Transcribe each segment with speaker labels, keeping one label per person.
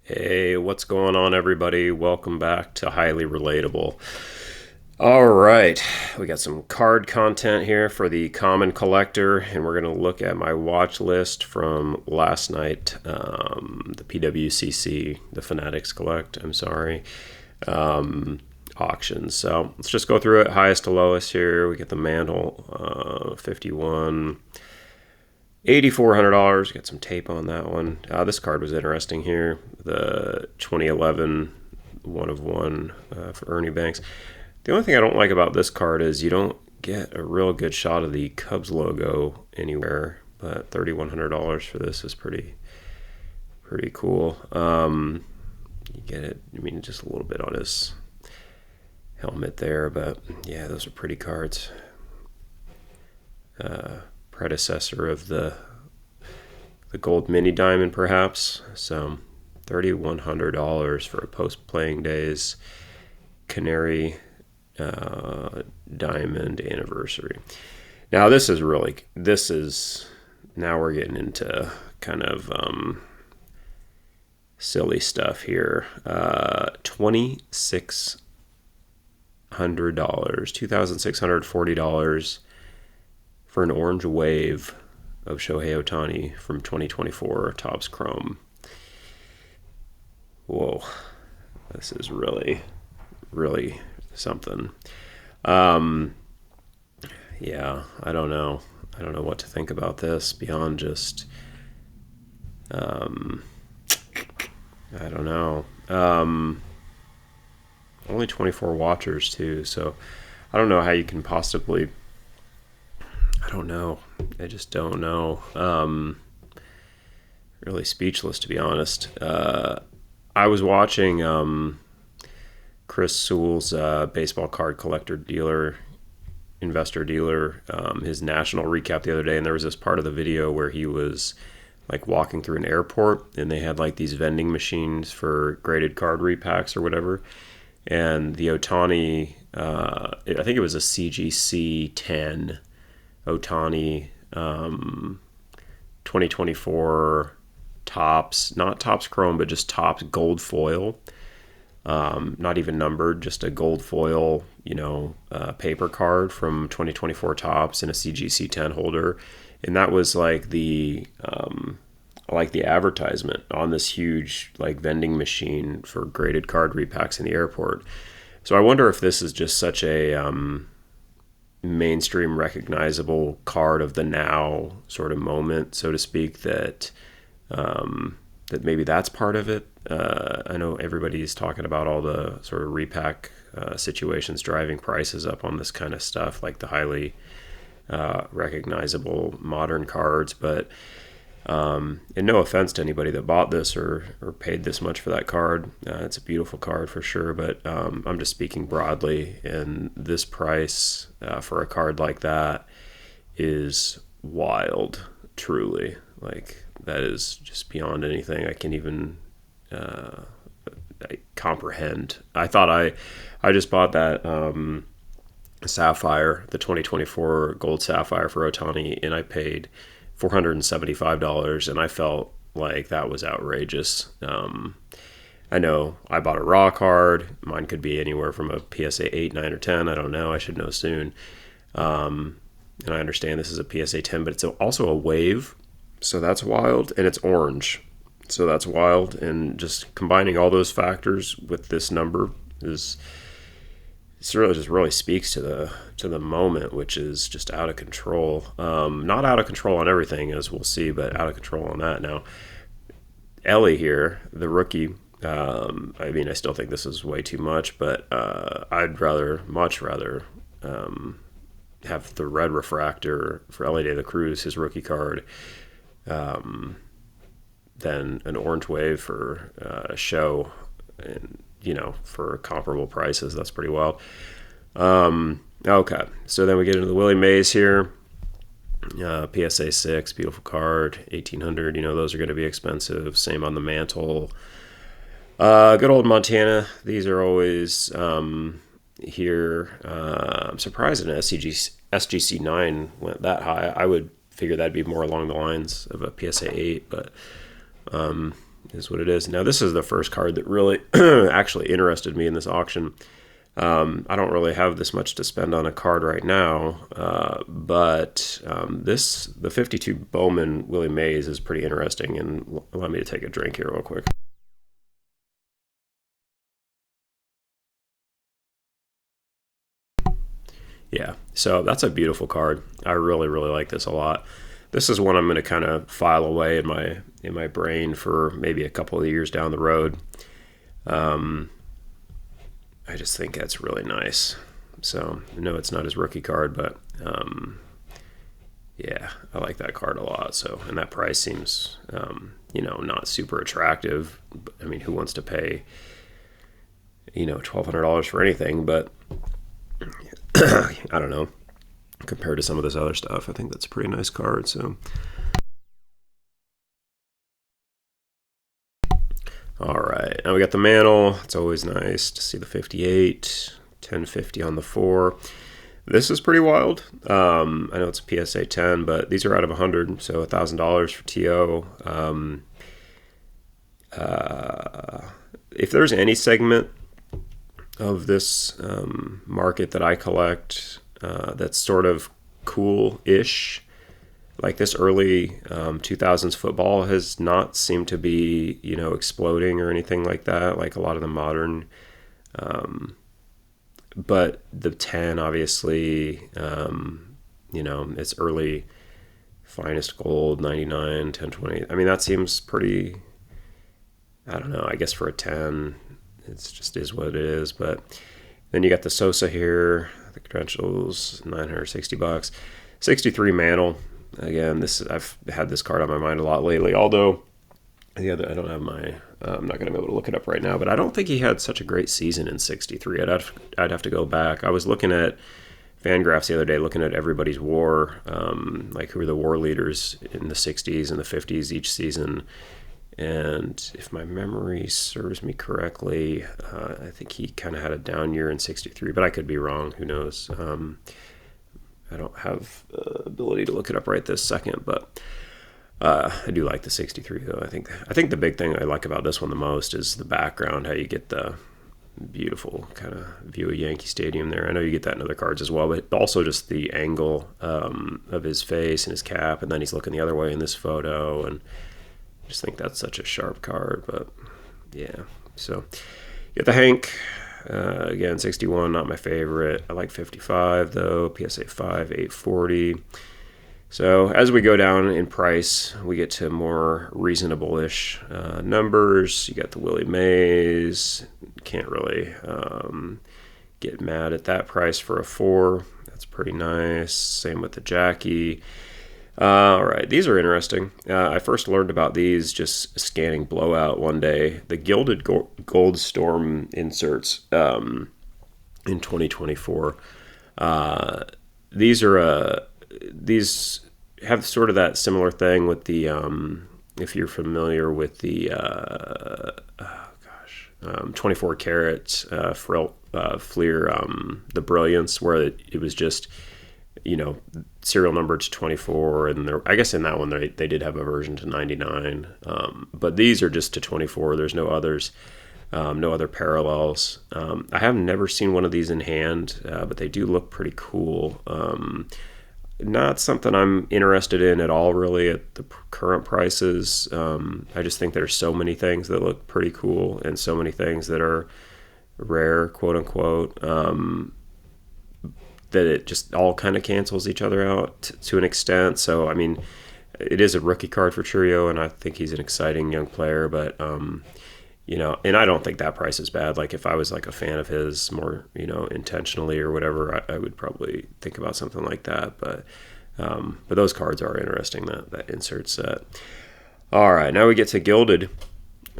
Speaker 1: Hey, what's going on, everybody? Welcome back to Highly Relatable. All right, we got some card content here for the common collector, and we're going to look at my watch list from last night, the PWCC, the Fanatics Collect, I'm sorry, auctions. So let's just go through it highest to lowest here. We get the Mantle, 51. $8,400. Got some tape on that one. This card was interesting here. The 2011 one of one for Ernie Banks. The only thing I don't like about this card is you don't get a real good shot of the Cubs logo anywhere. But $3,100 for this is pretty cool. You get it. I mean, just a little bit on his helmet there, but yeah, those are pretty cards. Predecessor of the gold mini diamond, perhaps. So $3,100 for a post playing days Canary diamond anniversary. Now this is now we're getting into kind of silly stuff here. $2,640 for an orange wave of Shohei Ohtani from 2024 Topps Chrome. Whoa, this is really something. Yeah, I don't know what to think about this beyond just, I don't know. Only 24 watchers too, so I don't know how you can possibly. I don't know. I just don't know. Really speechless, to be honest. I was watching Chris Sewell's baseball card collector investor dealer, his national recap the other day, and there was this part of the video where he was like walking through an airport, and they had like these vending machines for graded card repacks or whatever, and the Ohtani, I think it was a CGC 10. Ohtani 2024 Topps, not Topps Chrome, but just Topps gold foil, not even numbered, just a gold foil, paper card from 2024 Topps in a CGC 10 holder, and that was like the advertisement on this huge like vending machine for graded card repacks in the airport. So I wonder if this is just such a mainstream recognizable card of the now sort of moment, so to speak, that maybe that's part of it. I know everybody's talking about all the sort of repack situations driving prices up on this kind of stuff, like the highly recognizable modern cards, but and no offense to anybody that bought this or paid this much for that card. It's a beautiful card for sure, but I'm just speaking broadly, and this price for a card like that is wild, truly. Like, that is just beyond anything I can even comprehend. I thought I just bought that Sapphire, the 2024 gold Sapphire for Ohtani, and I paid $475, and I felt like that was outrageous. I know I bought a raw card. Mine could be anywhere from a PSA 8, 9, or 10. I don't know. I should know soon. And I understand this is a PSA 10, but it's also a wave, so that's wild, and it's orange, so that's wild. And just combining all those factors with this number really speaks to the moment, which is just out of control. Not out of control on everything, as we'll see, but out of control on that. Now, Ellie here, the rookie. I mean, I still think this is way too much, but I'd much rather have the red refractor for Ellie De La Cruz, his rookie card, than an orange wave for a show, and for comparable prices. That's pretty wild. Okay, so then we get into the Willie Mays here. PSA 6, beautiful card, 1800. Those are going to be expensive. Same on the Mantle. Good old Montana. These are always here. I'm surprised an SGC 9 went that high. I would figure that'd be more along the lines of a PSA 8, but is what it is. Now, this is the first card that really actually interested me in this auction. I don't really have this much to spend on a card right now, but the 52 Bowman Willie Mays is pretty interesting, and allow me to take a drink here real quick. Yeah, so that's a beautiful card. I really, really like this a lot. This is one I'm going to kind of file away in my brain for maybe a couple of years down the road. I just think that's really nice. So I know it's not his rookie card, but yeah, I like that card a lot. So, and that price seems not super attractive. I mean, who wants to pay $1,200 for anything? But I don't know. Compared to some of this other stuff, I think that's a pretty nice card. So, all right, now we got the Mantle. It's always nice to see the 58, 1050 on the 4. This is pretty wild. I know it's a PSA 10, but these are out of 100, so $1,000 for TO. If there's any segment of this market that I collect that's sort of cool-ish, like this early 2000s football has not seemed to be, exploding or anything like that, like a lot of the modern. But the 10, obviously, it's early finest gold, 99, 1020. I mean, that seems pretty, I don't know, I guess for a 10, it's just is what it is. But then you got the Sosa here, the credentials, $960. 63 Mantle. Again, I've had this card on my mind a lot lately. Although the other, I don't have my. I'm not going to be able to look it up right now. But I don't think he had such a great season in '63. I'd have to go back. I was looking at Fangraphs the other day, looking at everybody's WAR, like who were the WAR leaders in the '60s and the '50s each season. And if my memory serves me correctly, I think he kind of had a down year in '63. But I could be wrong. Who knows? I don't have the ability to look it up right this second, but I do like the 63 though. I think the big thing I like about this one the most is the background, how you get the beautiful kind of view of Yankee Stadium there. I know you get that in other cards as well, but also just the angle of his face and his cap, and then he's looking the other way in this photo, and I just think that's such a sharp card. But yeah, so you get the Hank. Again, 61, not my favorite. I like 55 though. PSA 5, 840. So as we go down in price, we get to more reasonable-ish numbers. You got the Willie Mays. Can't really get mad at that price for a 4. That's pretty nice. Same with the Jackie. All right, these are interesting. I first learned about these just scanning Blowout one day. The Gilded Gold Storm inserts in 2024. These have sort of that similar thing with the if you're familiar with the 24 karat Fleer, the Brilliance, where it was just serial number to 24, and I guess in that one they did have a version to 99, but these are just to 24. There's no others, no other parallels. I have never seen one of these in hand, but they do look pretty cool. Not something I'm interested in at all, really, at the current prices. I just think there's so many things that look pretty cool and so many things that are rare, quote unquote, that it just all kind of cancels each other out to an extent. So, I mean, it is a rookie card for Churio, and I think he's an exciting young player, but, and I don't think that price is bad. Like, if I was like a fan of his more, intentionally or whatever, I would probably think about something like that. But those cards are interesting, that insert set. All right, now we get to Gilded.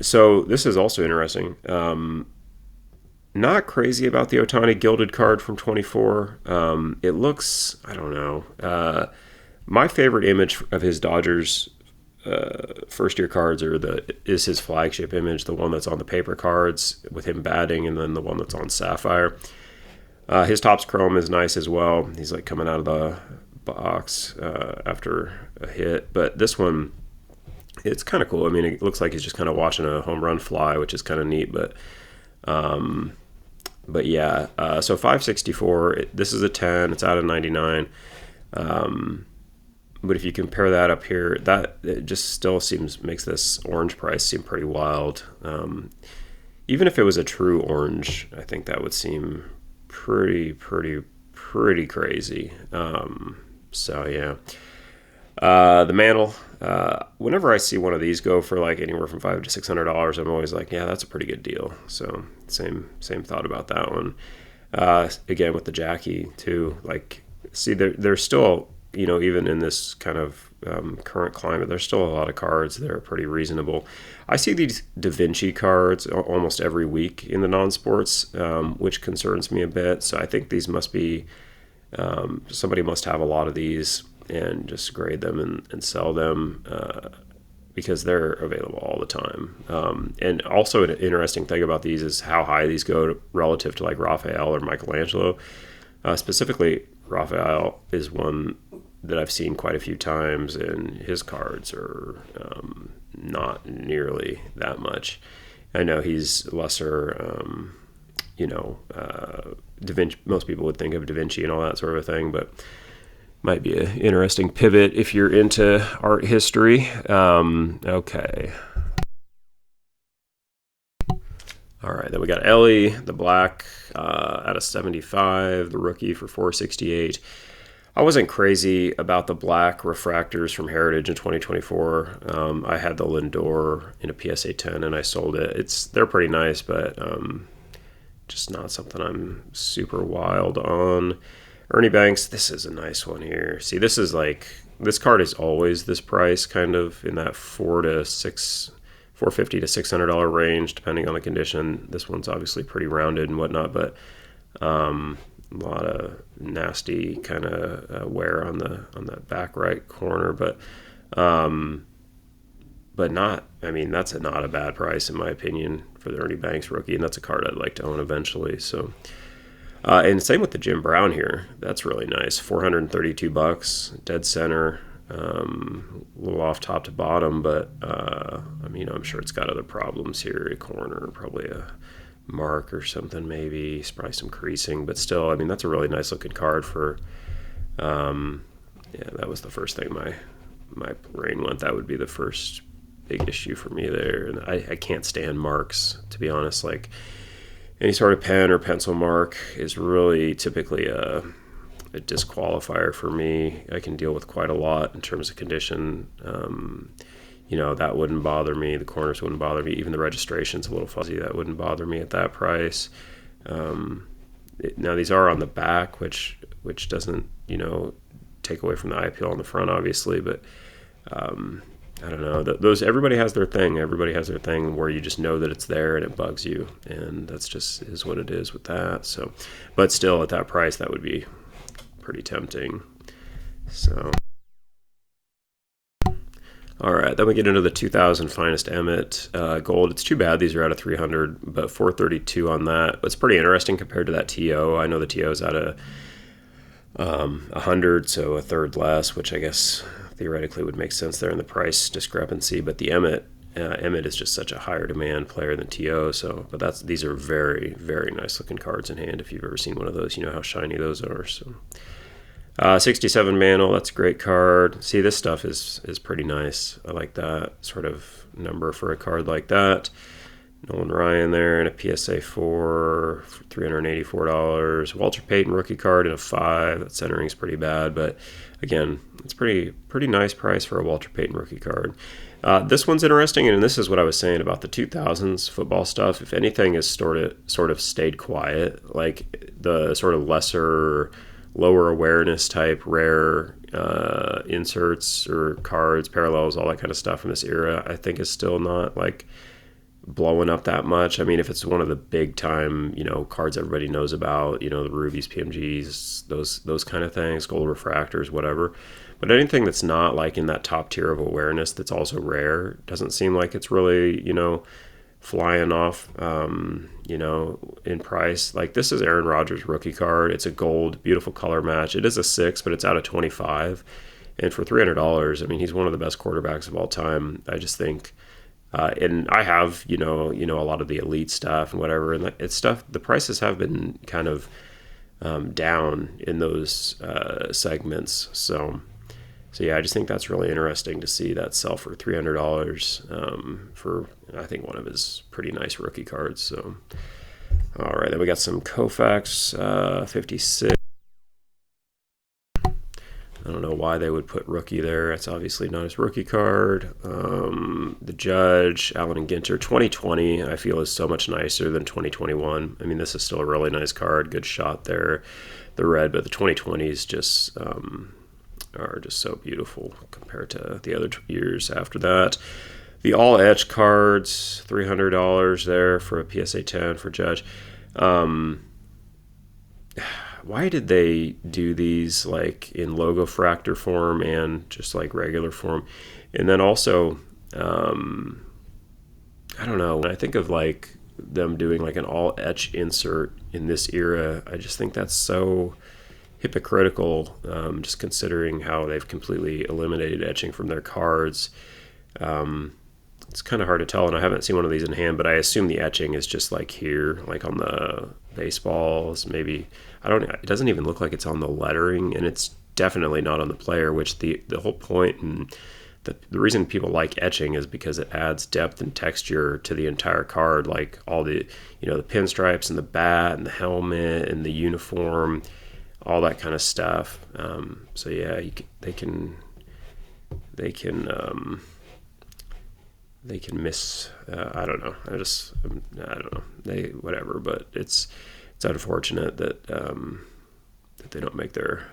Speaker 1: So this is also interesting. Not crazy about the Ohtani Gilded card from 24. It looks, I don't know. My favorite image of his Dodgers first year cards is his flagship image, the one that's on the paper cards with him batting, and then the one that's on Sapphire. His Topps Chrome is nice as well. He's like coming out of the box after a hit, but this one It's kind of cool. I mean, it looks like he's just kind of watching a home run fly, which is kind of neat. But yeah, so 564. This is a 10. It's out of 99. But if you compare that up here, that it just still makes this orange price seem pretty wild. Even if it was a true orange, I think that would seem pretty crazy. So yeah. The mantle. Whenever I see one of these go for like anywhere from $500 to $600, I'm always like, yeah, that's a pretty good deal. So same thought about that one. Again with the Jackie too. Like, see, there's still, even in this kind of current climate, there's still a lot of cards that are pretty reasonable. I see these Da Vinci cards almost every week in the non-sports, which concerns me a bit. So I think these must be somebody must have a lot of these and just grade them and sell them because they're available all the time. And also an interesting thing about these is how high these go relative to like Raphael or Michelangelo. Specifically, Raphael is one that I've seen quite a few times, and his cards are not nearly that much. I know he's lesser, Da Vinci. Most people would think of Da Vinci and all that sort of thing, but might be an interesting pivot if you're into art history. Okay. All right, then we got Ellie, the black, out of 75, the rookie for 468. I wasn't crazy about the black refractors from Heritage in 2024. I had the Lindor in a PSA 10 and I sold it. They're pretty nice, but just not something I'm super wild on. Ernie Banks, this is a nice one here. See, this card is always this price, kind of in that $450 to $600 range, depending on the condition. This one's obviously pretty rounded and whatnot, but a lot of nasty kind of wear on that back right corner, but not. I mean, that's not a bad price in my opinion for the Ernie Banks rookie, and that's a card I'd like to own eventually. So. And same with the Jim Brown here. That's really nice. $432, dead center, a little off top to bottom, but I'm sure it's got other problems here. A corner, probably a mark or something, maybe. It's probably some creasing, but still, I mean, that's a really nice looking card for. That was the first thing my brain went. That would be the first big issue for me there, and I can't stand marks, to be honest. Like, any sort of pen or pencil mark is really typically a disqualifier for me. I can deal with quite a lot in terms of condition. That wouldn't bother me. The corners wouldn't bother me. Even the registration's a little fuzzy. That wouldn't bother me at that price. Now these are on the back, which doesn't take away from the eye appeal on the front, obviously, but. I don't know. Those everybody has their thing. Everybody has their thing where you just know that it's there and it bugs you, and that's just is what it is with that. So, but still at that price, that would be pretty tempting. So, all right, then we get into the 2000 finest Emmett gold. It's too bad these are out of 300, but 432 on that. It's pretty interesting compared to that TO. I know the TO is out of 100, so a third less, which I guess theoretically would make sense there in the price discrepancy. But the Emmett is just such a higher demand player than TO. So, but these are very, very nice looking cards in hand. If you've ever seen one of those, you know how shiny those are. So, 67 Mantle, that's a great card. See, this stuff is pretty nice. I like that sort of number for a card like that. Nolan Ryan there in a PSA 4 for $384. Walter Payton rookie card in a 5. That centering's pretty bad, but again, it's pretty nice price for a Walter Payton rookie card. This one's interesting, and this is what I was saying about the 2000s football stuff. If anything has sort of stayed quiet, like the sort of lesser, lower awareness type rare inserts or cards, parallels, all that kind of stuff from this era, I think is still not like blowing up that much. I mean, if it's one of the big time, cards everybody knows about, the Rubies, PMGs, those kind of things, gold refractors, whatever. But anything that's not like in that top tier of awareness that's also rare doesn't seem like it's really, flying off, in price. Like, this is Aaron Rodgers rookie card. It's a gold, beautiful color match. It is a 6, but it's out of 25. And for $300, I mean, he's one of the best quarterbacks of all time. I just think, and I have, a lot of the elite stuff and whatever, and it's stuff. The prices have been kind of down in those segments. So yeah, I just think that's really interesting to see that sell for $300 for, I think, one of his pretty nice rookie cards. So, all right, then we got some Koufax 56. I don't know why they would put rookie there. It's obviously not his rookie card. The Judge, Allen and Ginter, 2020, I feel is so much nicer than 2021. I mean, this is still a really nice card. Good shot there, the red, but the 2020s just are just so beautiful compared to the other years after that. The all etch cards, $300 there for a PSA 10 for Judge. Why did they do these like in logo fractor form and just like regular form? And then also, I don't know, when I think of like them doing like an all etch insert in this era, I just think that's so hypocritical, just considering how they've completely eliminated etching from their cards. It's kind of hard to tell, and I haven't seen one of these in hand, but I assume the etching is just like here, like on the baseballs, maybe. It doesn't even look like it's on the lettering, and it's definitely not on the player, which the whole point and the reason people like etching is because it adds depth and texture to the entire card, like all the, the pinstripes and the bat and the helmet and the uniform, all that kind of stuff. So yeah, they can miss. I don't know. I don't know. Whatever. But it's unfortunate that that they don't make their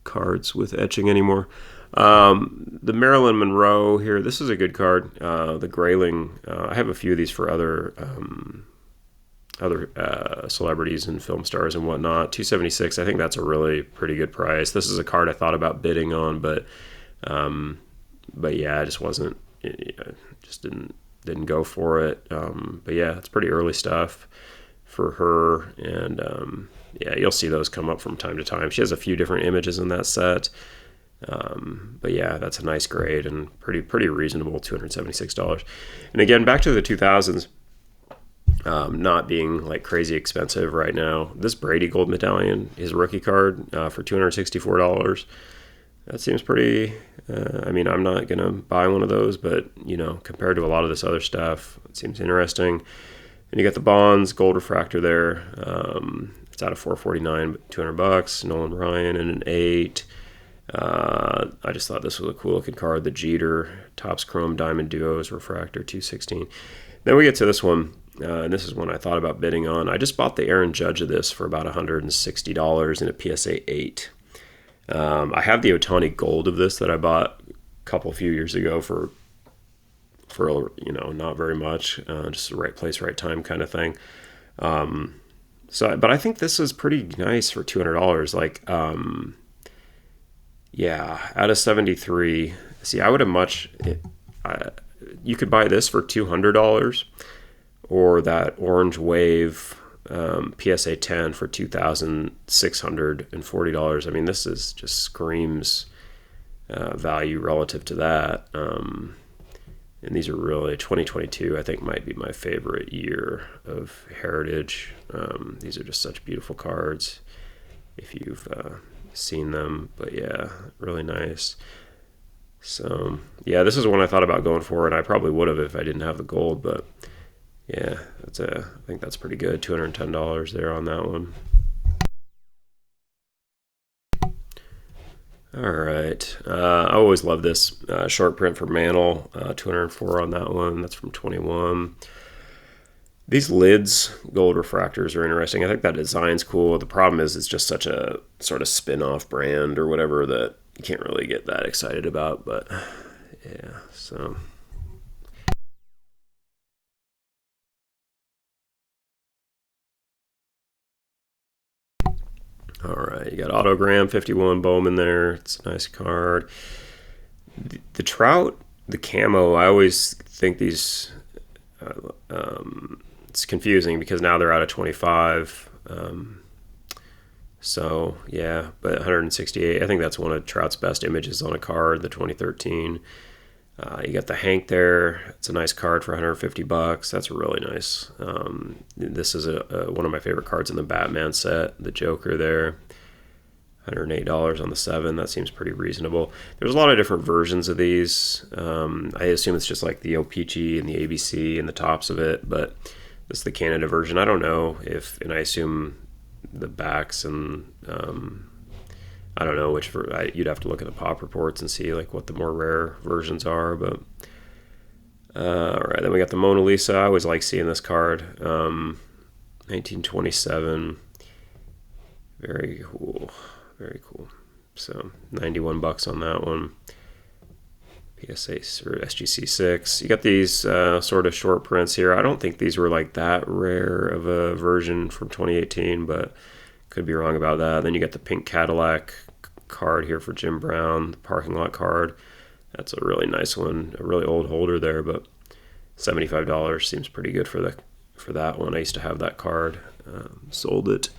Speaker 1: cards with etching anymore. The Marilyn Monroe here. This is a good card. The Grayling. I have a few of these for other celebrities and film stars and whatnot. $276. I think that's a really pretty good price. This is a card I thought about bidding on, but yeah, I just wasn't. Just didn't go for it. But yeah, it's pretty early stuff for her, and yeah, you'll see those come up from time to time. She has a few different images in that set, but yeah, that's a nice grade and pretty reasonable, $276. And again, back to the 2000s, not being like crazy expensive right now. This Brady Gold Medallion, his rookie card, for $264. That seems pretty. I mean, I'm not gonna buy one of those, but compared to a lot of this other stuff, it seems interesting. And you got the Bonds gold refractor there. It's out of 449, but $200. Nolan Ryan and an 8. I just thought this was a cool looking card. The Jeter Topps Chrome Diamond Duos refractor, 216. Then we get to this one, and this is one I thought about bidding on. I just bought the Aaron Judge of this for about $160 in a PSA 8. I have the Ohtani Gold of this that I bought a few years ago for not very much, just the right place, right time kind of thing. But I think this is pretty nice for $200. Like, yeah, out of 73. See, I would have you could buy this for $200, or that Orange Wave PSA 10 for $2,640. I mean, this is just screams value relative to that. And these are really 2022. I think might be my favorite year of Heritage. These are just such beautiful cards if you've seen them. But yeah, really nice. So yeah, this is one I thought about going for, and I probably would have if I didn't have the gold, but. Yeah, I think that's pretty good. $210 there on that one. All right. I always love this short print for Mantle. 204 on that one. That's from 21. These lids, gold refractors, are interesting. I think that design's cool. The problem is it's just such a sort of spin-off brand or whatever that you can't really get that excited about. But yeah, so... All right, you got Autogram 51 Bowman there. It's a nice card. The Trout, the camo, I always think these, it's confusing because now they're out of 25. So yeah, but 168. I think that's one of Trout's best images on a card, the 2013. You got the Hank there. It's a nice card for $150. That's really nice. This is one of my favorite cards in the Batman set. The Joker there. $108 on the 7. That seems pretty reasonable. There's a lot of different versions of these. I assume it's just like the O-Pee-Chee and the ABC and the tops of it, but this is the Canada version. I don't know if, and I assume the backs and I don't know which. You'd have to look at the pop reports and see like what the more rare versions are. But all right, then we got the Mona Lisa. I always like seeing this card. 1927. Very cool. Very cool. So $91 on that one. PSA or SGC 6. You got these sort of short prints here. I don't think these were like that rare of a version from 2018, but could be wrong about that. Then you got the pink Cadillac card here for Jim Brown, the parking lot card. That's a really nice one, a really old holder there, but $75 seems pretty good for that one. I used to have that card, sold it.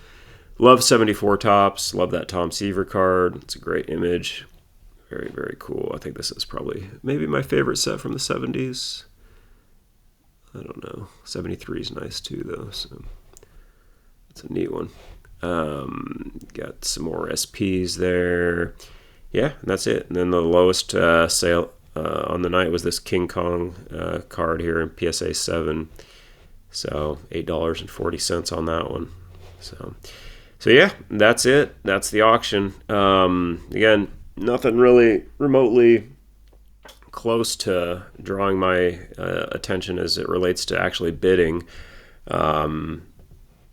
Speaker 1: Love 74 tops. Love that Tom Seaver card. It's a great image. Very, very cool. I think this is probably maybe my favorite set from the 70s. I don't know. 73 is nice too, though. So that's a neat one. Got some more SPs there. Yeah, and that's it. And then the lowest sale on the night was this King Kong card here in PSA 7. So $8.40 on that one. So yeah, that's it. That's the auction. Again, nothing really remotely close to drawing my attention as it relates to actually bidding. Yeah,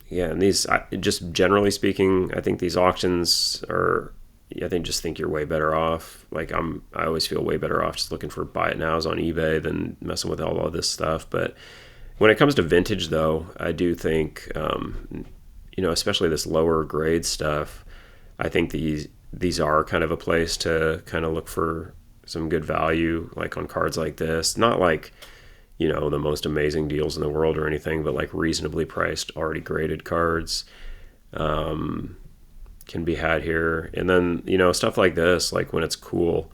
Speaker 1: and these, just generally speaking, I think these auctions are, I think you're way better off. Like I always feel way better off just looking for buy it nows on eBay than messing with all of this stuff. But when it comes to vintage, though, I do think, especially this lower grade stuff, I think these are kind of a place to kind of look for some good value, like on cards like this. Not like, the most amazing deals in the world or anything, but like reasonably priced, already graded cards can be had here. And then, stuff like this, like when it's cool,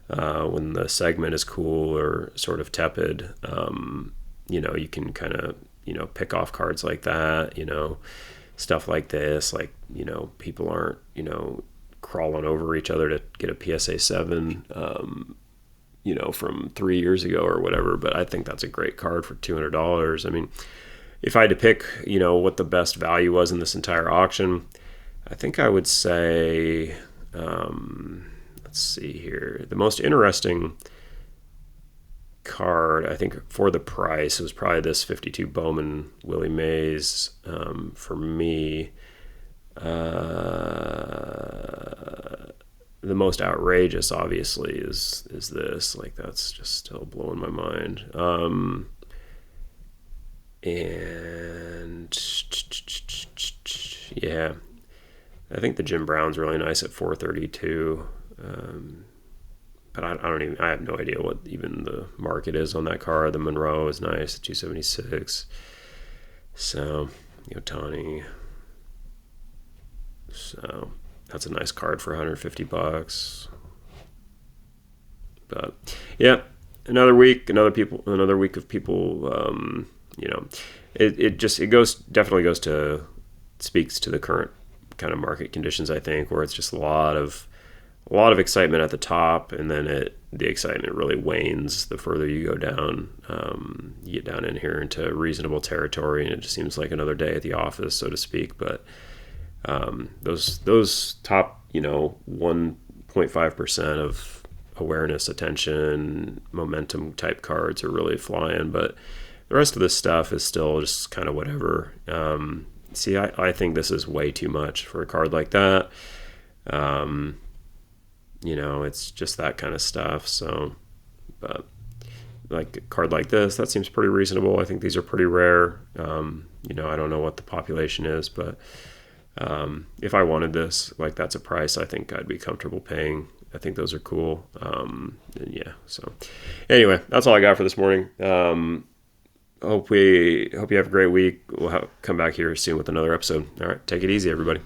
Speaker 1: when the segment is cool or sort of tepid, you can kind of, pick off cards like that, stuff like this, like, people aren't, crawling over each other to get a PSA 7, from 3 years ago or whatever. But I think that's a great card for $200. I mean, if I had to pick, what the best value was in this entire auction, I think I would say, let's see here, the most interesting card, I think, for the price was probably this 52 Bowman Willie Mays. For me, the most outrageous, obviously, is this. Like, that's just still blowing my mind. And yeah, I think the Jim Brown's really nice at $432. But I have no idea what even the market is on that car. The Monroe is nice at $276. So, Yotani. So that's a nice card for $150. But yeah, another week of people. It speaks to the current kind of market conditions, I think, where it's just a lot of excitement at the top, and then the excitement really wanes the further you go down. You get down in here into reasonable territory, and it just seems like another day at the office, so to speak. But those top 1.5% of awareness, attention, momentum type cards are really flying, but the rest of this stuff is still just kind of whatever. I think this is way too much for a card like that. It's just that kind of stuff. So, but like a card like this, that seems pretty reasonable. I think these are pretty rare. I don't know what the population is, but if I wanted this, like, that's a price I think I'd be comfortable paying. I think those are cool. And yeah, so anyway, that's all I got for this morning. Hope you have a great week. We'll come back here soon with another episode. All right, take it easy, everybody.